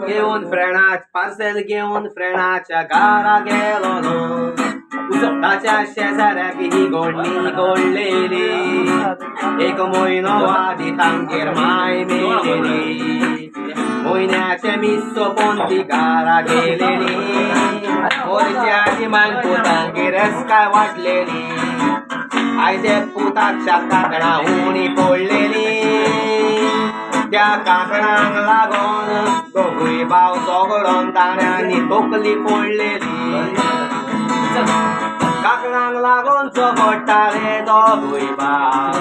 घेऊन पार्सल घेऊन फ्रेंडाच्या घरा गेलो स्वतःच्या शेजाऱ्याक ही गोडणी गोडलेली एक म्हयनो आधी तांगेर माय मेलेली म्हयन्याचे मीस सोपोन ती घरा गेलेली मोरच्याची मांको तांगेरच काय वाटलेली आयजे पुताच्या काकणा उणी पडलेली त्या काकणांक लागून दोगूय भाव झगडोन ताण्यांनी तोकली फोडलेली काकणांक लागून झगडटाले दोगूय भाव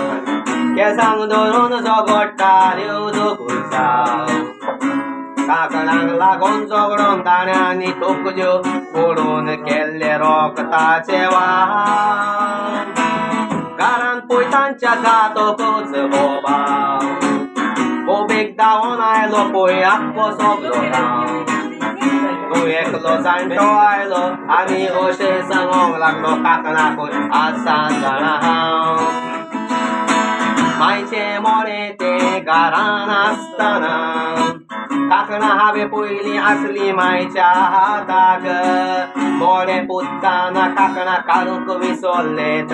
केसांक धरून झगडटाल्यो दोगूय जाव काकणांक लागून झगडोन ताण्यांनी तोकल्यो फोडून केल्ले रोखताचे वाव घरान पयतांच्या जातोकूच हो भाव बोबेक धांवून आयलो पळय आख्खो सगलो गांव तूं एकलो जाणटो आयलो आनी अशें सांगोंक लागलो काकणाकूय आसा जाणा हांव मायचे मोडे ते घरान आसतना काकणां हांवें पयलीं आसली मायच्या हाताक मोडे पुत्ताना काकणां काडूंक विसरलेत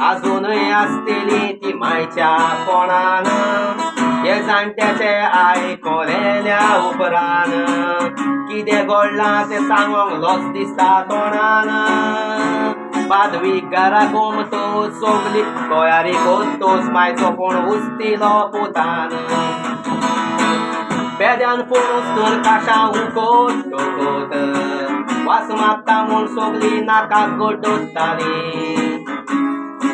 अजूनय आसतली ती मायच्या पोणान हे जाणट्याचे आयकलेल्या उपरांत कितें घडलां तें सांगोंक लज दिसता तोंडान पादवीक घरा घुमतोच सोगली गोंयारी कोत्तोच मायचो पूण हुस्तिलो पुतान बेद्यान पळोवन तर काशां उकोत टोकोत वास मागता म्हूण सोगली नाकाक गोडोत्ताली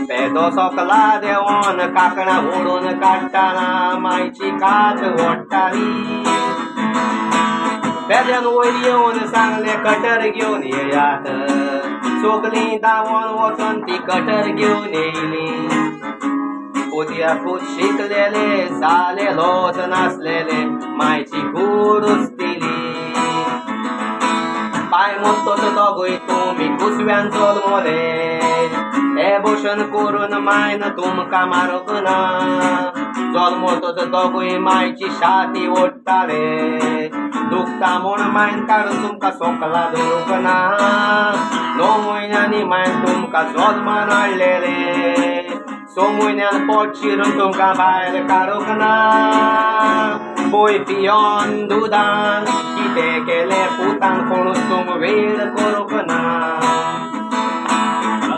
बेदो सोकला देंवोन काकणां ओडून काडटाना मायची कात ओडटाली बेद्यान वयर येवन सांगलें कटर घेवन येयात सोगलीं धांवोन वचोन ती कटर घेवन येयली पोतयाकूच शिकलेले जालेलोच नासलेले मायची कूड हुस्तिली पाय मोडटोच दोगूय तुमी कुसव्यान जल्मले हे भशेन करून मायन तुमकां मारूंक ना जल्मतोच दोगूय मायची छाती ओडटाले दुखता म्हूण मायन काडून तुमकां सोंकला धरूंक ना 9 म्हयन्यांनी मायन तुमकां जल्मान हाडलेले 6 म्हयन्यान पोट चिरून तुमकां भायर काडूंक ना पोय पियोन दुदान कितें केलें पुतान कोणूच तुम वेळ करूंक ना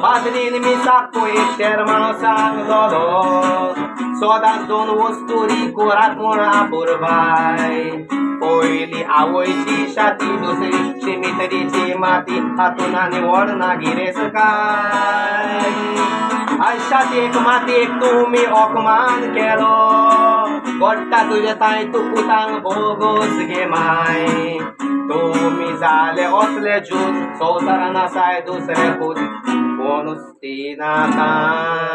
बाजरीन मिसाक पळय शेरमानो सांगलोलो सोदांच 2 वस्तुरी कोरात म्हूण आपुरबाय पयली आवयची छाती दुसरी शिमितरीची माती हातून आनी व्हडना गिरेस काय आज छातयेक मातयेक तुमी अपमान केलो गोडटा तुजे ताय तूं पुतांक भोगोस गे माय तुमी जाले असले जून संवसारान आसाय दुसरे पूत कोणूच ती नाकाय